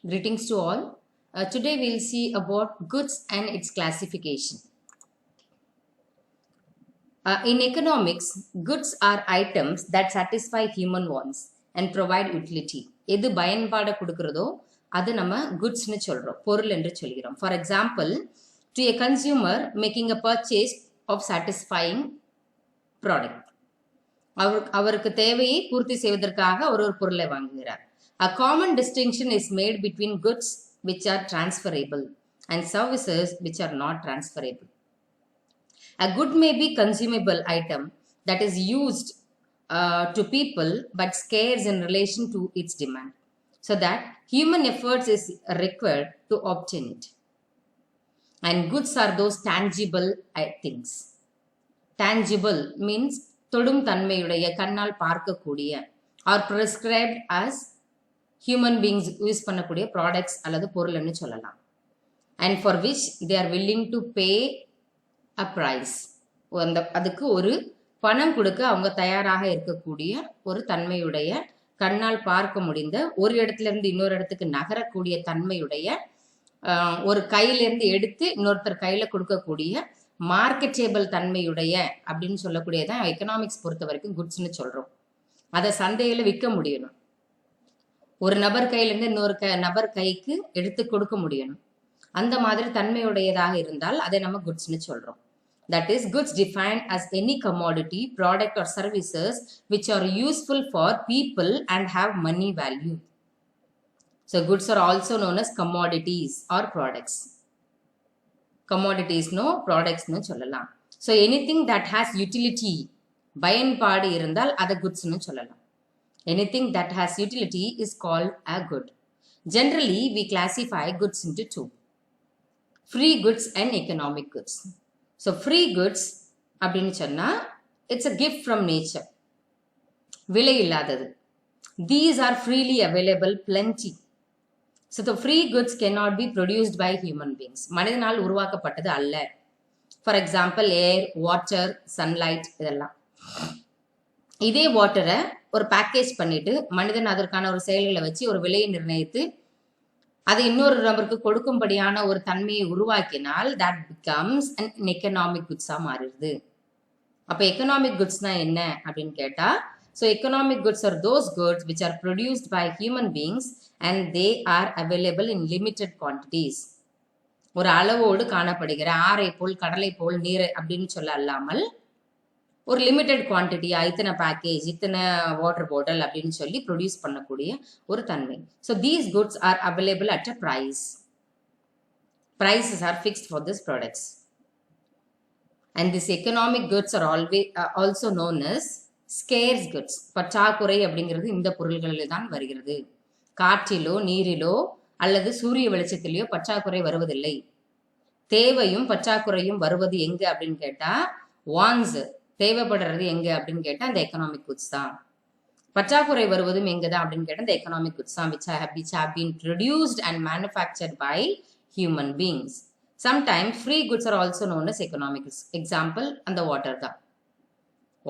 Greetings to all. Today we'll see about goods and its classification. In economics, goods are items that satisfy human wants and provide utility. எது பயன்பாட கொடுக்கிறதோ அது நம்ம goodsனு சொல்றோம், பொருள் என்று சொல்கிறோம். For example, to a consumer making a purchase of satisfying product. அவருக்கு தேவையை பூர்த்தி செய்வதற்காக அவர் ஒரு பொருளை வாங்குகிறார். A common distinction is made between goods which are transferable and services which are not transferable. A good may be consumable item that is used to people but scarce in relation to its demand, so that human efforts is required to obtain it. And goods are those tangible things. Tangible means தொடும் தன்மையுடைய, கண்ணால் பார்க்கக்கூடிய, are prescribed as human beings use பண்ணக்கூடிய products அல்லது பொருள்னு சொல்லலாம். And for which they are willing to pay a price. அதுக்கு ஒரு பணம் கொடுக்க அவங்க தயாராக இருக்கக்கூடிய ஒரு தன்மையுடைய, கண்ணால் பார்க்க முடிந்த, ஒரு இடத்துல இருந்து இன்னொரு இடத்துக்கு நகரக்கூடிய தன்மையுடைய, ஒரு கையிலேருந்து எடுத்து இன்னொருத்தர் கையில கொடுக்கக்கூடிய மார்க்கெட்டேபிள் தன்மையுடைய அப்படின்னு சொல்லக்கூடியதான் எக்கனாமிக்ஸ் பொறுத்த வரைக்கும் குட்ஸ்னு சொல்றோம். அதை சந்தையில விற்க முடியணும், ஒரு நபர் கையிலேருந்து இன்னொரு நபர் கைக்கு எடுத்து கொடுக்க முடியணும். அந்த மாதிரி தன்மையுடையதாக இருந்தால் அதை நம்ம குட்ஸ்னு சொல்றோம். That is, goods defined as any commodity, product or services which are useful for people and have money value. So goods are also known as commodities or products. Commodities no, products no சொல்லலாம். So anything that has utility, பயன்பாடு இருந்தால் அதை goodsனு சொல்லலாம். Anything that has utility is called a good. Generally, we classify goods into two: free goods and economic goods. So free goods அப்படின்னு சொன்னா it's a gift from nature, விலை இல்லாதது. These are freely available, plenty. So the free goods cannot be produced by human beings. மனிதனால் உருவாக்கப்பட்டது அல்ல. For example, air, water, sunlight இதெல்லாம். இதே வாட்டரை ஒரு பேக்கேஜ் பண்ணிட்டு மனிதன் அதற்கான ஒரு செயல்களை வச்சு ஒரு விலையை நிர்ணயித்து அதை இன்னொரு நபருக்கு கொடுக்கும்படியான ஒரு தன்மையை உருவாக்கினால் that becomes an economic goods-ஆ மாறிடுது. அப்ப economic goods-னா என்ன அப்படின்னு கேட்டா, so economic goods are those goods which are produced by human beings and they are available in limited quantities. ஒரு அளவோடு காணப்படுகிற, ஆரை போல் கடலை போல் நீர் அப்படின்னு சொல்ல அல்லாமல் ஒரு லிமிட்டெட் குவான்டிட்டியா, இத்தனை பேக்கேஜ், இத்தனை வாட்டர் பாட்டில் அப்படின்னு சொல்லி ப்ரொடியூஸ் பண்ணக்கூடிய ஒரு தன்மை. So these goods are available at a price. Prices are fixed for these products. And this economic goods are also known as scarce goods. பற்றாக்குறை அப்படிங்கிறது இந்த பொருள்களில் தான் வருகிறது. காற்றிலோ நீரிலோ அல்லது சூரிய வெளிச்சத்திலேயோ பற்றாக்குறை வருவதில்லை. தேவையும் பற்றாக்குறையும் வருவது எங்க அப்படின்னு கேட்டா, வான்ஸ் தேவைப்படுறது எங்க அப்படின்னு கேட்டா அந்த எக்கனாமிக் குட்ஸ் தான். பற்றாக்குறை வருவதும் எங்கதான் அப்படின்னு கேட்டா இந்த எக்கனாமிக் குட்ஸ் தான், which have been produced and manufactured by human beings. Sometimes free goods are also known as economic goods. Example, அந்த water தான்.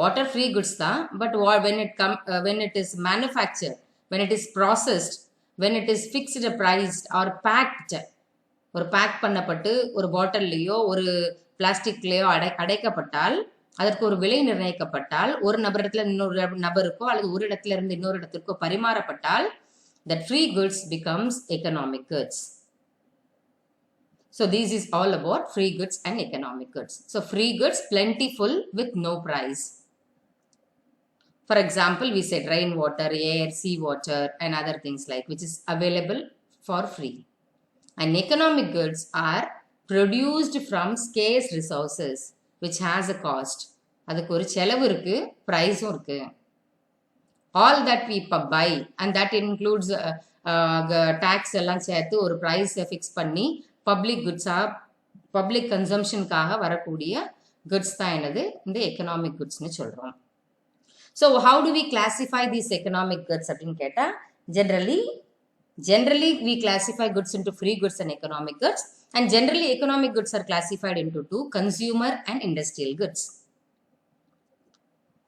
Water free goods தான், but when it is manufactured, when it is processed, when it is fixed priced or packed, ஒரு back பண்ணப்பட்டு ஒரு பாட்டில்லையோ ஒரு பிளாஸ்டிக்லயோ அடைக்கப்பட்டால், அதற்கு ஒரு விலை நிர்ணயிக்கப்பட்டால், ஒரு நபரிடத்துல இன்னொரு நபருக்கோ அல்லது ஒரு இடத்துல இருந்து இன்னொரு இடத்திற்கோ பரிமாறப்பட்டால், that free goods becomes economic goods. So this is all about free goods and economic goods. So free goods, plentiful with no price. For example, we said rainwater, air, sea water and other things like, which is available for free. And economic goods are produced from scarce resources which has a cost. அதுக்கு ஒரு செலவு இருக்கு, பிரைஸும் இருக்கு. All that we buy and that includes tax எல்லாம் சேர்த்து ஒரு price fix பண்ணி public குட்ஸா, public கன்சம்ஷனுக்காக வரக்கூடிய குட்ஸ் தான் என்னது இந்த எக்கனாமிக் குட்ஸ்னு சொல்றோம். So how do we classify these economic goods அப்படின்னு கேட்டா, generally we classify goods into free goods and economic goods. And generally economic goods are classified into two: consumer and industrial goods.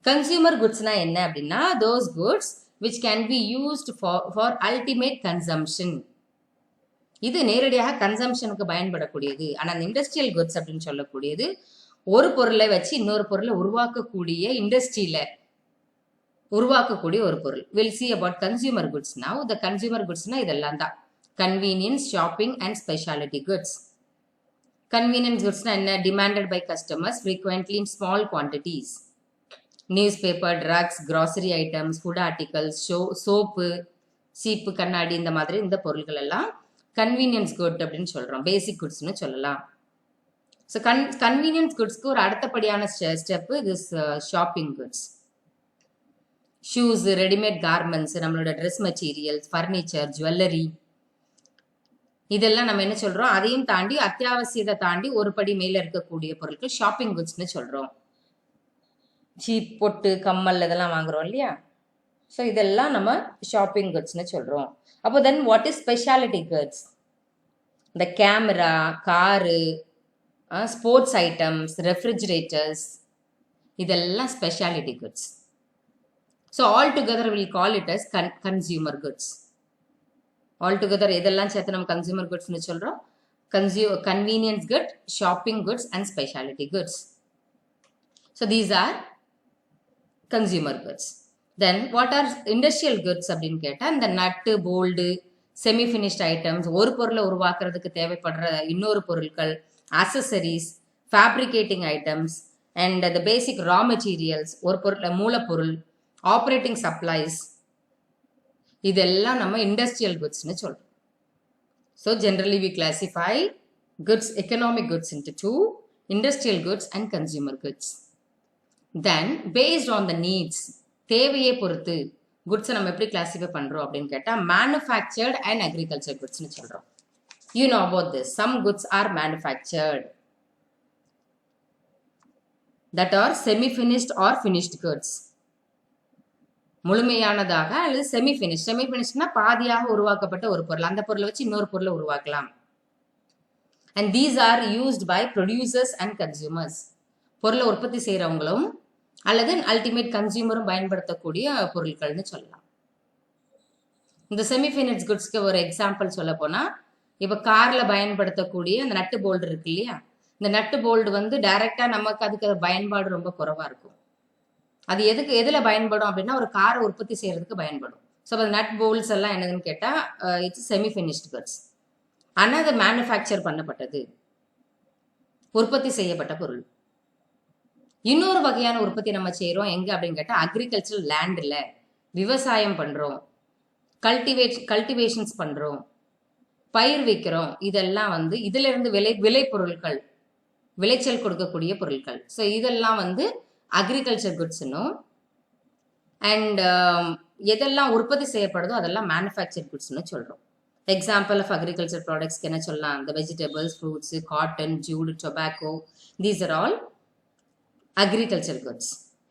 Consumer goods na enna அப்படின்னா those goods which can be used for ultimate consumption. இது நேரடியாக கன்சம்ஷனுக்கு பயன்படக்கூடியது. ஆனால் அந்த industrial goods அப்படின்னு சொல்லக்கூடியது ஒரு பொருளை வச்சு இன்னொரு பொருளை உருவாக்கக்கூடிய இண்டஸ்ட்ரியில உருவாக்கக்கூடிய ஒரு பொருள். Will see about consumer goods now. The consumer குட்ஸ்னா இதெல்லாம் தான் convenience, shopping and speciality goods. Convenience குட்ஸ்னா என்ன? Demanded by customers frequently in small quantities. Newspaper, drugs, grocery items, food articles, soap, சீப்பு, கண்ணாடி, இந்த மாதிரி இந்த பொருட்கள் எல்லாம் கன்வீனியன்ஸ் குட் அப்படின்னு சொல்றோம். பேசிக் குட்ஸ்னு சொல்லலாம். ஸோ கன்வீனியன்ஸ் குட்ஸ்க்கு ஒரு அடுத்தபடியான step this shopping goods. Shoes, readymade garments, நம்மளோட ட்ரெஸ் மெட்டீரியல்ஸ், ஃபர்னிச்சர், ஜுவல்லரி, இதெல்லாம் நம்ம என்ன சொல்றோம்? அதையும் தாண்டி அத்தியாவசியத்தை தாண்டி ஒரு படி மேல இருக்கக்கூடிய பொருட்கள் ஷாப்பிங் குட்ஸ்னு சொல்றோம். சீப், பொட்டு, கம்மல் இதெல்லாம் வாங்குறோம் இல்லையா? ஸோ இதெல்லாம் நம்ம ஷாப்பிங் குட்ஸ்னு சொல்றோம். அப்போ then what is speciality goods? இந்த camera, car, sports items, refrigerators, இதெல்லாம் speciality goods. So all together will call it as consumer goods. All together இதெல்லாம் சேர்த்து நம்ம கன்சியூமர் குட்ஸ்னு சொல்றோம். Convenience good, shopping goods and speciality goods. So these are consumer goods. Then what are industrial goods அப்படின்னு கேட்டால் இந்த நட்டு, bolt, semi finished items, ஒரு பொருளை உருவாக்குறதுக்கு தேவைப்படுற இன்னொரு பொருட்கள், accessories, fabricating items and the basic raw materials, ஒரு பொருள் மூலப்பொருள், ஆப்ரேட்டிங் சப்ளைஸ், இதெல்லாம் நம்ம இண்டஸ்ட்ரியல் குட்ஸ்னு சொல்றோம். So generally we classify goods, economic goods into two, industrial goods and consumer goods. Then based on the needs, தேவையை பொறுத்து குட்ஸை நம்ம எப்படி கிளாசிஃபை பண்றோம் அப்படின்னு கேட்டா மேனுஃபேக்சர்ட் அண்ட் அக்ரிகல்ச்சர் குட்ஸ்னு சொல்றோம். You know about this. Some goods are manufactured, that are semi-finished or finished goods. முழுமையானதாக அல்லது செமி ஃபினிஷ். செமி ஃபினிஷ்னா பாதியாக உருவாக்கப்பட்ட ஒரு பொருள், அந்த பொருளை வச்சு இன்னொரு பொருளை உருவாக்கலாம். And these are used by producers and consumers. பொருளை உற்பத்தி செய்யறவங்களும் அல்லது அல்டிமேட் கன்சியூமரும் பயன்படுத்தக்கூடிய பொருட்கள்னு சொல்லலாம். இந்த செமி ஃபினிஷ்ட் குட்ஸ்க்கு ஒரு எக்ஸாம்பிள் சொல்ல போனா, இப்ப கார்ல பயன்படுத்தக்கூடிய அந்த நட்டு போல்டு இருக்கு இல்லையா? இந்த நட்டு போல்டு வந்து டைரக்டா நமக்கு அதுக்கு பயன்பாடு ரொம்ப குறைவா இருக்கும். அது எதுல பயன்படும் அப்படின்னா ஒரு காரை உற்பத்தி செய்யறதுக்கு பயன்படும். ஸோ அந்த நட் போல்ட்ஸ் எல்லாம் என்னதுன்னு கேட்டா இட்ஸ் செமி ஃபினிஷ்ட் குட்ஸ். ஆனா அது மேனுஃபேக்சர் பண்ணப்பட்டது, உற்பத்தி செய்யப்பட்ட பொருள். இன்னொரு வகையான உற்பத்தி நம்ம செய்யறோம் எங்க அப்படின்னு கேட்டா அக்ரிகல்ச்சர் லேண்ட்ல விவசாயம் பண்றோம், கல்டிவேஷன்ஸ் பண்றோம், பயிர் வைக்கிறோம். இதெல்லாம் வந்து இதுல இருந்து விளை பொருட்கள், விளைச்சல் கொடுக்கக்கூடிய பொருட்கள். ஸோ இதெல்லாம் வந்து அக்ரிகல்ச்சர் குட்ஸ்னும், அண்ட் எதெல்லாம் உற்பத்தி செய்யப்படுதோ அதெல்லாம் மேனுஃபேக்சர் குட்ஸ்னு சொல்றோம். எக்ஸாம்பிள் ஆஃப் அக்ரிகல்ச்சர் ப்ராடக்ட்ஸ்க்கு என்ன சொல்லலாம்? இந்த vegetables, fruits, cotton, jute, tobacco, these are all agriculture goods.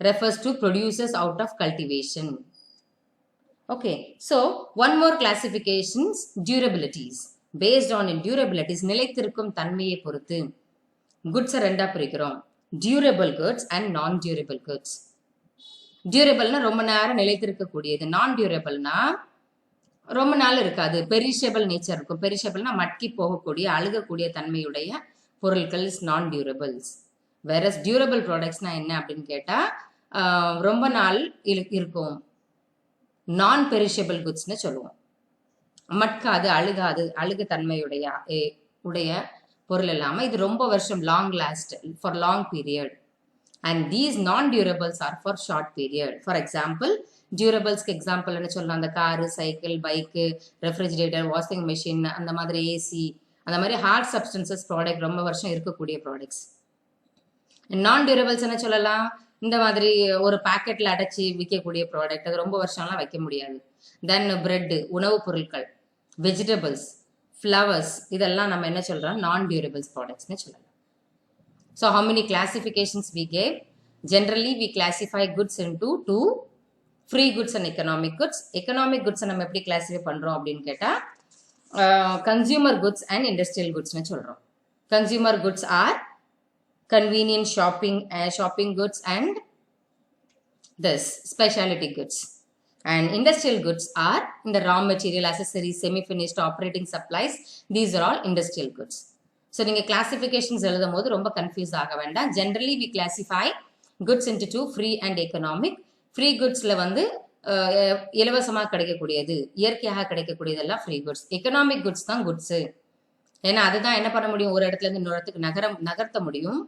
Refers to producers out of cultivation. Okay, so one more classifications, durabilities. Based on durabilities, நிலைத்திருக்கும் தன்மையை பொறுத்து goods ரெண்டா பிரிக்கிறோம். Durable goods and non-durable goods. Durableனா ரொம்ப நேரம் நிலைத்திருக்கக்கூடியது. Non-durableனா ரொம்ப நாள் இருக்காது, பெரிஷபிள் நேச்சர் இருக்கும். பெரிஷபிள்னா மட்கி போகக்கூடிய, அழுகக்கூடிய தன்மையுடைய பொருட்கள் இஸ் non-durables. வேறஸ் டியூரபிள் ப்ராடக்ட்ஸ்னா என்ன அப்படின்னு கேட்டா ரொம்ப நாள் இருக்கும், நான் பெரிஷபிள் குட்ஸ்னு சொல்லுவோம். மட்காது, அழுகாது, அழுகு தன்மையுடைய பொருள் இல்லாம இது ரொம்ப வருஷம், long last, for long period. And these non durables are for short period. For example டியூரபிள்ஸ்க்கு எக்ஸாம்பிள் என்ன சொல்லலாம்? அந்த car, cycle, bike, refrigerator, washing machine, அந்த மாதிரி ஏசி, அந்த மாதிரி ஹார்ட் சப்ஸ்டன்சஸ் ப்ராடக்ட் ரொம்ப வருஷம் இருக்கக்கூடிய ப்ராடக்ட்ஸ். நான் டியூரபிள்ஸ் என்ன சொல்லலாம்? இந்த மாதிரி ஒரு பாக்கெட்ல அடைச்சி விற்கக்கூடிய ப்ராடக்ட், அது ரொம்ப வருஷம்லாம் வைக்க முடியாது. தென் பிரெட், உணவுப் பொருட்கள், வெஜிடபிள்ஸ், ஃப்ளவர்ஸ், இதெல்லாம் நம்ம என்ன சொல்றோம்? நான் டியூரபிள்ஸ் ப்ராடக்ட்ஸ்னு சொல்லலாம். So how many classifications we gave? Generally we classify goods into two, free goods and economic goods. Economic goods நம்ம எப்படி கிளாசிஃபை பண்றோம் அப்படின்னு கேட்டா கன்சியூமர் குட்ஸ் அண்ட் இண்டஸ்ட்ரியல் குட்ஸ்னு சொல்றோம். Consumer goods are convenient shopping goods and this specialty goods. And industrial goods are in the raw material, accessories, semi-finished, operating supplies. These are all industrial goods. So, நீங்க classifications எழுதும் போது ரொம்ப confuse ஆக வேண்டாம். Generally, we classify goods into two, free and economic. Free goodsல வந்து இலவசமாக கிடைக்கக்கூடியது, இயற்கையாக கிடைக்கக்கூடியதெல்லாம் ஃப்ரீ குட்ஸ். எக்கனாமிக் குட்ஸ் தான் குட்ஸு. ஏன்னா அதுதான் என்ன பண்ண முடியும், ஒரு இடத்துல இருந்து இன்னொரு இடத்துக்கு நகர்த்த முடியும்.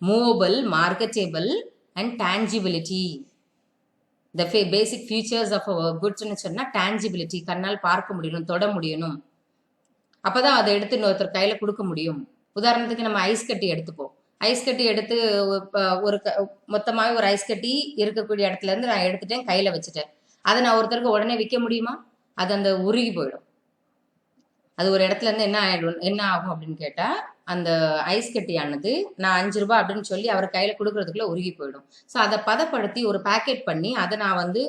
Movable, marketable and tangibility. The basic features of குட்ஸ்ன்னு சொன்னால் டான்ஜிபிலிட்டி, கண்ணால் பார்க்க முடியணும், தொட முடியணும். அப்போதான் அதை எடுத்து இன்னொருத்தர் கையில் கொடுக்க முடியும். உதாரணத்துக்கு நம்ம ஐஸ் கட்டி எடுத்துப்போம். ஐஸ் கட்டி எடுத்து ஒரு மொத்தமாகவே ஒரு ஐஸ் கட்டி இருக்கக்கூடிய இடத்துல இருந்து நான் எடுத்துட்டேன், கையில் வச்சுட்டேன். அதை நான் ஒருத்தருக்கு உடனே விற்க முடியுமா? அது அந்த உருகி போயிடும். அது ஒரு இடத்துல இருந்து என்ன ஆகும் அப்படின்னு கேட்டால், அந்த ஐஸ் கட்டியானது நான் 5 ரூபாய் அப்படின்னு சொல்லி அவர் கையில் கொடுக்கறதுக்குள்ள உருகி போயிடும். ஸோ அதை பதப்படுத்தி ஒரு பேக்கெட் பண்ணி அதை நான் வந்து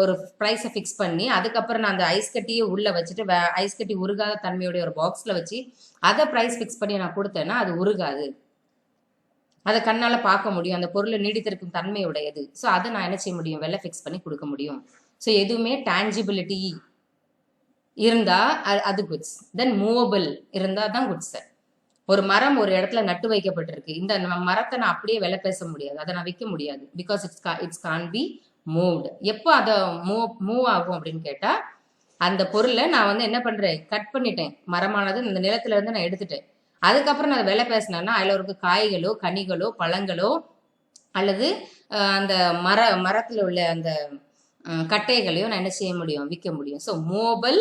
ஒரு ப்ரைஸை ஃபிக்ஸ் பண்ணி அதுக்கப்புறம் நான் அந்த ஐஸ் கட்டியை உள்ளே வச்சுட்டு ஐஸ் கட்டி உருகாத தன்மையுடைய ஒரு பாக்ஸில் வச்சு அதை ப்ரைஸ் ஃபிக்ஸ் பண்ணி நான் கொடுத்தேன்னா அது உருகாது. அதை கண்ணால் பார்க்க முடியும், அந்த பொருளை நீடித்திருக்கும் தன்மையுடையது. ஸோ அதை நான் என்ன செய்ய முடியும், விலை ஃபிக்ஸ் பண்ணி கொடுக்க முடியும். ஸோ எதுவுமே டான்ஜிபிலிட்டி இருந்தால் அது குட்ஸ். தென் மூவபிள் இருந்தால் தான் குட்ஸ். ஒரு மரம் ஒரு இடத்துல நட்டு வைக்கப்பட்டிருக்கு, இந்த மரத்தை நான் அப்படியே விலை பேச முடியாது, அதை நான் விற்க முடியாது. Because it's can't be moved. எப்போ அதை மூவ் ஆகும் அப்படின்னு கேட்டால், அந்த பொருளை நான் வந்து என்ன பண்ணுறேன், கட் பண்ணிட்டேன், மரமானது அந்த நிலத்துல இருந்து நான் எடுத்துட்டேன். அதுக்கப்புறம் நான் விலை பேசினேன்னா அதில் இருக்க காய்களோ கனிகளோ பழங்களோ அல்லது அந்த மரத்தில் உள்ள அந்த கட்டைகளையும் நான் என்ன செய்ய முடியும், விற்க முடியும். ஸோ மூவபிள்,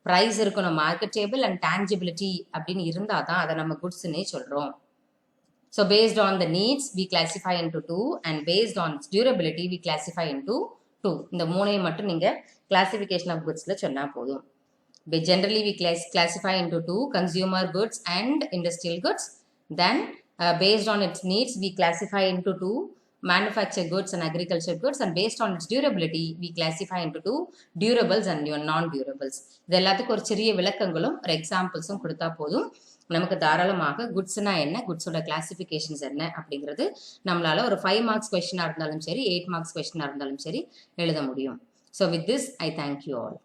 ப்ரைஸ் இருக்கணும், மார்க்கெட்டபிள் அண்ட் டான்ஜிபிலிட்டி அப்படின்னு இருந்தால் தான் அதை நம்ம குட்ஸ்ன்னே சொல்கிறோம். So based on the needs we classify into 2 and based on durability we classify into 2. இந்த மூணையும் மட்டும் நீங்கள் கிளாசிஃபிகேஷன் ஆஃப் குட்ஸில் சொன்னால் போதும். Generally, we classify into 2, consumer goods and industrial goods. Then, based on its needs, we classify into 2, manufactured goods and agriculture goods. And based on its durability, we classify into 2, durables and non-durables. இது எல்லாத்துக்கும் ஒரு சிறிய விளக்கங்களும் ஒரு எக்ஸாம்பிள்ஸும் கொடுத்தா போதும், நமக்கு தாராளமாக குட்ஸ்னா என்ன, குட்ஸோட கிளாசிஃபிகேஷன்ஸ் என்ன அப்படிங்கிறது நம்மளால ஒரு 5 மார்க்ஸ் கொஸ்டினாக இருந்தாலும் சரி, 8 மார்க்ஸ் கொஸ்டினாக இருந்தாலும் சரி எழுத முடியும். So with this, I thank you all.